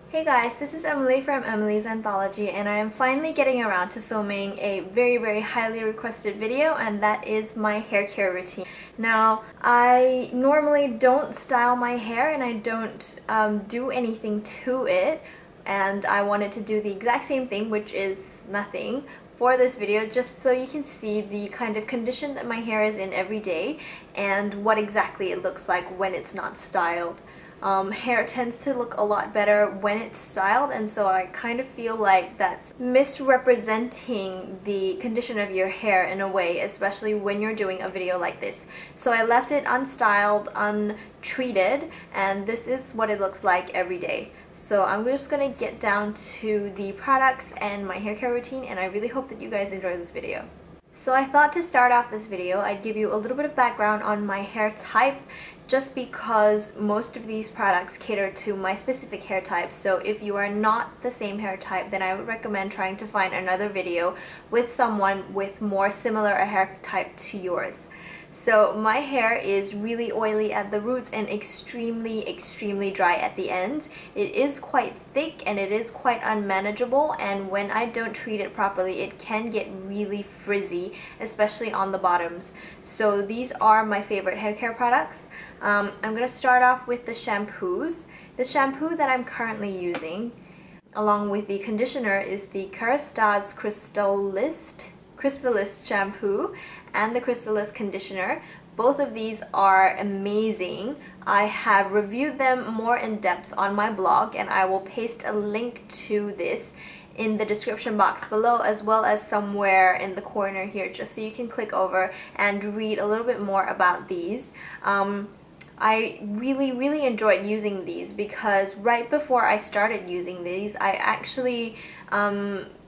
Hey guys, this is Emily from Emily's Anthology, and I am finally getting around to filming a very highly requested video, and that is my hair care routine. Now, I normally don't style my hair and I don't do anything to it, and I wanted to do the exact same thing, which is nothing, for this video, just so you can see the kind of condition that my hair is in every day and what exactly it looks like when it's not styled. Hair tends to look a lot better when it's styled, and so I kind of feel like that's misrepresenting the condition of your hair in a way, especially when you're doing a video like this. So I left it unstyled, untreated, and this is what it looks like every day. So I'm just gonna get down to the products and my hair care routine, and I really hope that you guys enjoy this video. So I thought to start off this video, I'd give you a little bit of background on my hair type, just because most of these products cater to my specific hair type. So if you are not the same hair type, then I would recommend trying to find another video with someone with more similar a hair type to yours. So my hair is really oily at the roots and extremely dry at the ends. It is quite thick and it is quite unmanageable, and when I don't treat it properly it can get really frizzy, especially on the bottoms. So these are my favorite hair care products. I'm going to start off with the shampoos. The shampoo that I'm currently using along with the conditioner is the Kerastase Cristalliste shampoo and the Cristalliste conditioner. Both of these are amazing. I have reviewed them more in depth on my blog, and I will paste a link to this in the description box below, as well as somewhere in the corner here, just so you can click over and read a little bit more about these. I really enjoyed using these because right before I started using these, I actually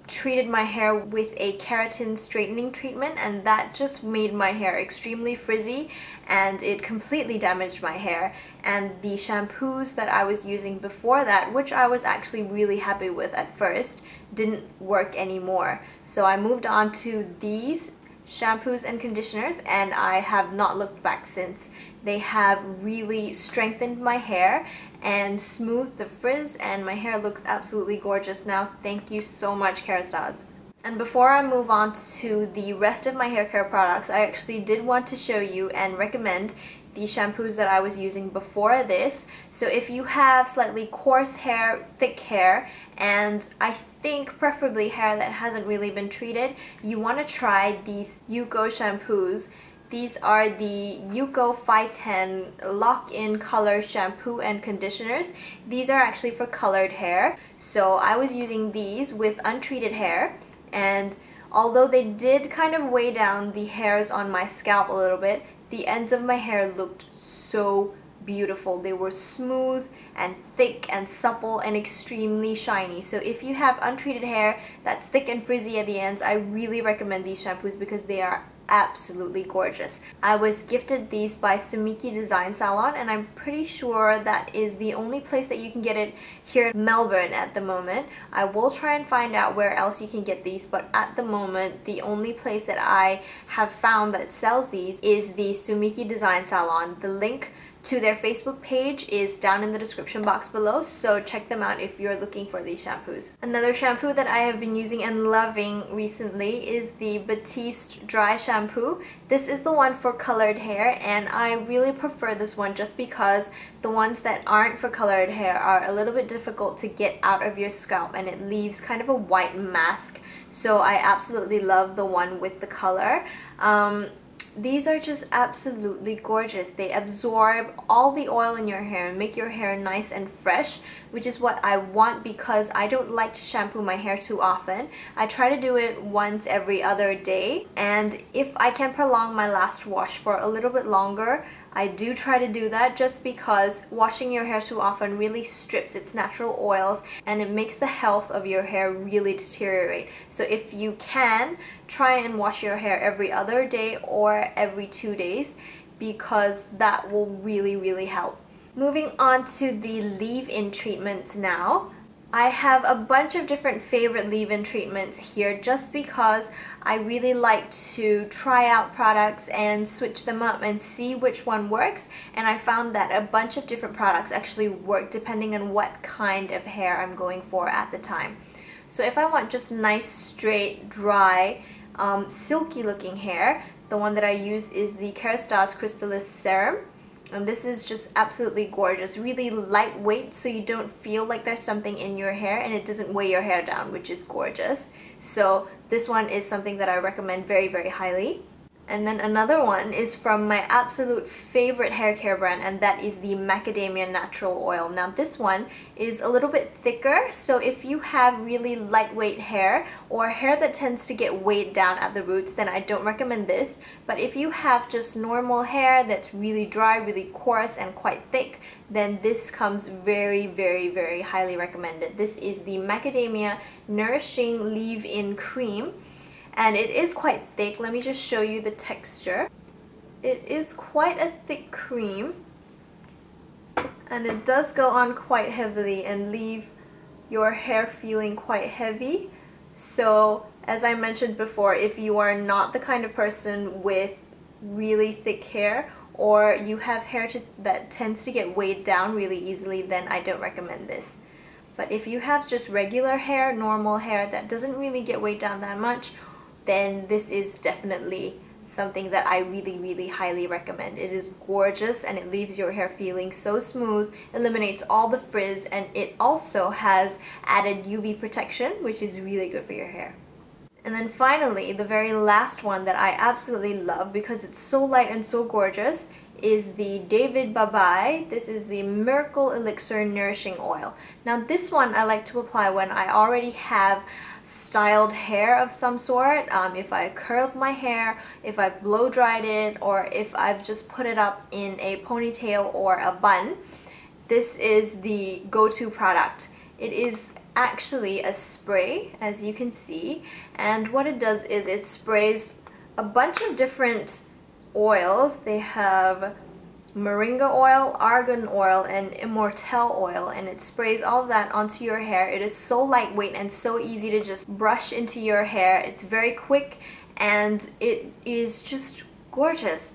treated my hair with a keratin straightening treatment, and that just made my hair extremely frizzy and it completely damaged my hair. And the shampoos that I was using before that, which I was actually really happy with at first, didn't work anymore. So I moved on to these shampoos and conditioners, and I have not looked back since. They have really strengthened my hair and smoothed the frizz, and my hair looks absolutely gorgeous now. Thank you so much, Kerastase. And before I move on to the rest of my hair care products, I actually did want to show you and recommend the shampoos that I was using before this. So if you have slightly coarse hair, thick hair, and I think preferably hair that hasn't really been treated, you want to try these Yuko shampoos. These are the Yuko Phiten lock-in color shampoo and conditioners. These are actually for colored hair. So I was using these with untreated hair, and although they did kind of weigh down the hairs on my scalp a little bit, the ends of my hair looked so beautiful. They were smooth and thick and supple and extremely shiny. So if you have untreated hair that's thick and frizzy at the ends, I really recommend these shampoos because they are absolutely gorgeous. I was gifted these by Sumiki Design Salon, and I'm pretty sure that is the only place that you can get it here in Melbourne at the moment. I will try and find out where else you can get these, but at the moment the only place that I have found that sells these is the Sumiki Design Salon. The link to their Facebook page is down in the description box below, so check them out if you're looking for these shampoos. Another shampoo that I have been using and loving recently is the Batiste dry shampoo. This is the one for colored hair, and I really prefer this one just because the ones that aren't for colored hair are a little bit difficult to get out of your scalp, and it leaves kind of a white mask. So I absolutely love the one with the color. These are just absolutely gorgeous. They absorb all the oil in your hair and make your hair nice and fresh, which is what I want because I don't like to shampoo my hair too often. I try to do it once every other day, and if I can prolong my last wash for a little bit longer, I do try to do that, just because washing your hair too often really strips its natural oils and it makes the health of your hair really deteriorate. So if you can, try and wash your hair every other day or every 2 days, because that will really help. Moving on to the leave-in treatments now. I have a bunch of different favorite leave-in treatments here just because I really like to try out products and switch them up and see which one works, and I found that a bunch of different products actually work depending on what kind of hair I'm going for at the time. So if I want just nice, straight, dry, silky looking hair, the one that I use is the Kerastase Cristalliste Serum. And this is just absolutely gorgeous, really lightweight so you don't feel like there's something in your hair, and it doesn't weigh your hair down, which is gorgeous. So this one is something that I recommend very, very highly. And then another one is from my absolute favorite hair care brand, and that is the Macadamia Natural Oil. Now this one is a little bit thicker, so if you have really lightweight hair or hair that tends to get weighed down at the roots, then I don't recommend this. But if you have just normal hair that's really dry, really coarse, and quite thick, then this comes very, very, very highly recommended. This is the Macadamia Nourishing Leave-In Cream. And it is quite thick. Let me just show you the texture. It is quite a thick cream, and it does go on quite heavily and leave your hair feeling quite heavy. So as I mentioned before, if you are not the kind of person with really thick hair, or you have hair that tends to get weighed down really easily, then I don't recommend this. But if you have just regular hair, normal hair that doesn't really get weighed down that much, then this is definitely something that I really, really highly recommend. It is gorgeous and it leaves your hair feeling so smooth, eliminates all the frizz, and it also has added UV protection, which is really good for your hair. And then finally, the very last one that I absolutely love because it's so light and so gorgeous is the Babali. This is the Miracle Elixir Nourishing Oil. Now this one I like to apply when I already have styled hair of some sort, if I curled my hair, if I blow dried it, or if I've just put it up in a ponytail or a bun. This is the go-to product. It is actually a spray, as you can see, and what it does is it sprays a bunch of different oils. They have moringa oil, argan oil, and immortelle oil, and it sprays all of that onto your hair. It is so lightweight and so easy to just brush into your hair. It's very quick and it is just gorgeous.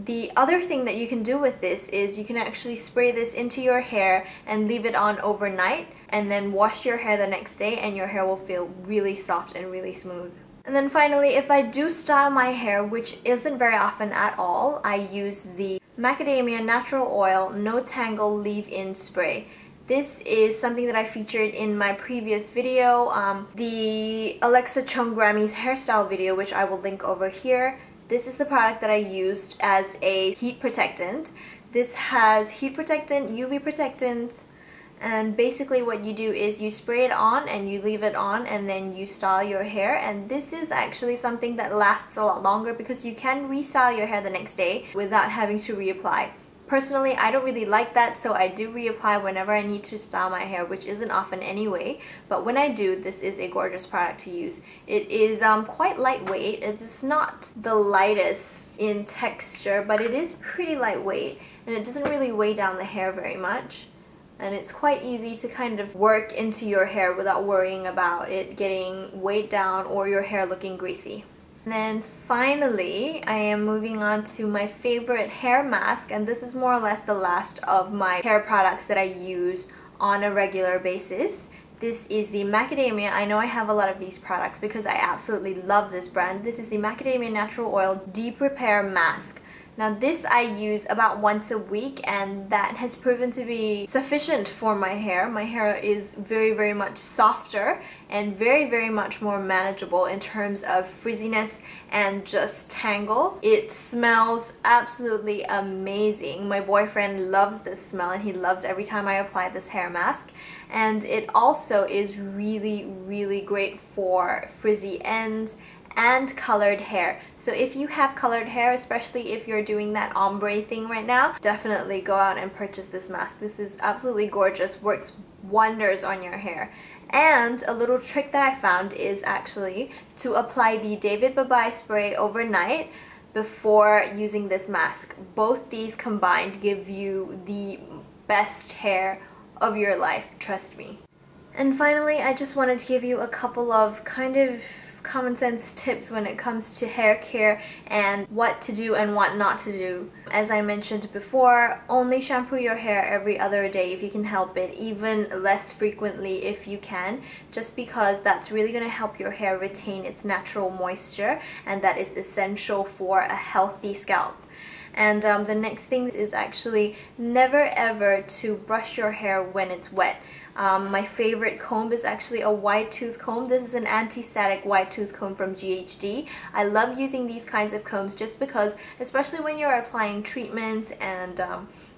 The other thing that you can do with this is you can actually spray this into your hair and leave it on overnight, and then wash your hair the next day, and your hair will feel really soft and really smooth. And then finally, if I do style my hair, which isn't very often at all, I use the Macadamia Natural Oil No-Tangle Leave-In Spray. This is something that I featured in my previous video, the Alexa Chung Grammy's hairstyle video, which I will link over here. This is the product that I used as a heat protectant. This has heat protectant, UV protectant, and basically what you do is you spray it on and you leave it on, and then you style your hair. And this is actually something that lasts a lot longer because you can restyle your hair the next day without having to reapply. Personally, I don't really like that, so I do reapply whenever I need to style my hair, which isn't often anyway. But when I do, this is a gorgeous product to use. It is quite lightweight. It's not the lightest in texture, but it is pretty lightweight, and it doesn't really weigh down the hair very much. And it's quite easy to kind of work into your hair without worrying about it getting weighed down or your hair looking greasy. And then finally, I am moving on to my favorite hair mask, and this is more or less the last of my hair products that I use on a regular basis. This is the Macadamia. I know I have a lot of these products because I absolutely love this brand. This is the Macadamia Natural Oil Deep Repair Mask. Now this I use about once a week, and that has proven to be sufficient for my hair. My hair is very, very much softer and very, very much more manageable in terms of frizziness and just tangles. It smells absolutely amazing. My boyfriend loves this smell, and he loves every time I apply this hair mask. And it also is really, really great for frizzy ends and colored hair. So if you have colored hair, especially if you're doing that ombre thing right now, definitely go out and purchase this mask. This is absolutely gorgeous, works wonders on your hair. And a little trick that I found is actually to apply the Babali spray overnight before using this mask. Both these combined give you the best hair of your life, trust me. And finally, I just wanted to give you a couple of kind of common sense tips when it comes to hair care and what to do and what not to do. As I mentioned before, only shampoo your hair every other day if you can help it, even less frequently if you can, just because that's really going to help your hair retain its natural moisture, and that is essential for a healthy scalp. And the next thing is actually never ever to brush your hair when it's wet. My favorite comb is actually a wide tooth comb. This is an anti-static wide tooth comb from GHD. I love using these kinds of combs just because, especially when you're applying treatments and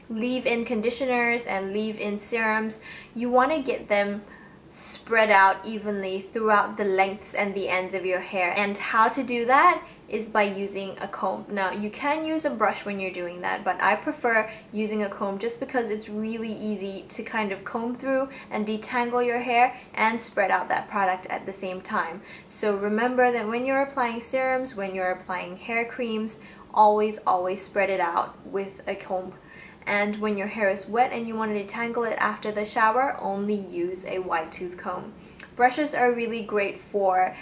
leave-in conditioners and leave-in serums, you want to get them spread out evenly throughout the lengths and the ends of your hair. And how to do that is by using a comb. Now, you can use a brush when you're doing that, but I prefer using a comb just because it's really easy to kind of comb through and detangle your hair and spread out that product at the same time. So remember that when you're applying serums, when you're applying hair creams, always spread it out with a comb. And when your hair is wet and you want to detangle it after the shower, only use a wide tooth comb. Brushes are really great for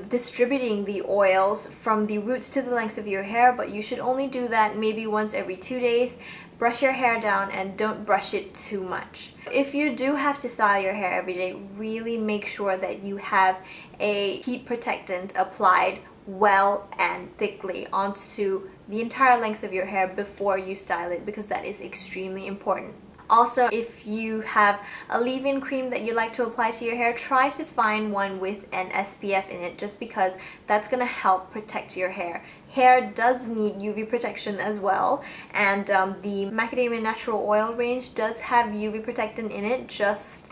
distributing the oils from the roots to the lengths of your hair, but you should only do that maybe once every 2 days. Brush your hair down and don't brush it too much. If you do have to style your hair every day, really make sure that you have a heat protectant applied well and thickly onto the entire length of your hair before you style it, because that is extremely important. Also, if you have a leave-in cream that you like to apply to your hair, try to find one with an SPF in it, just because that's going to help protect your hair. Hair does need UV protection as well, and the Macadamia natural oil range does have UV protectant in it, just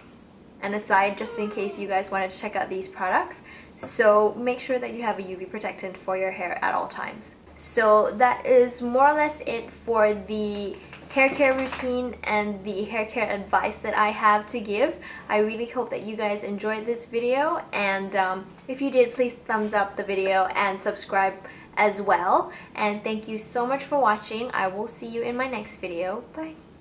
an aside, just in case you guys wanted to check out these products. So make sure that you have a UV protectant for your hair at all times. So that is more or less it for the hair care routine and the hair care advice that I have to give. I really hope that you guys enjoyed this video, and if you did, please thumbs up the video and subscribe as well. And thank you so much for watching. I will see you in my next video. Bye!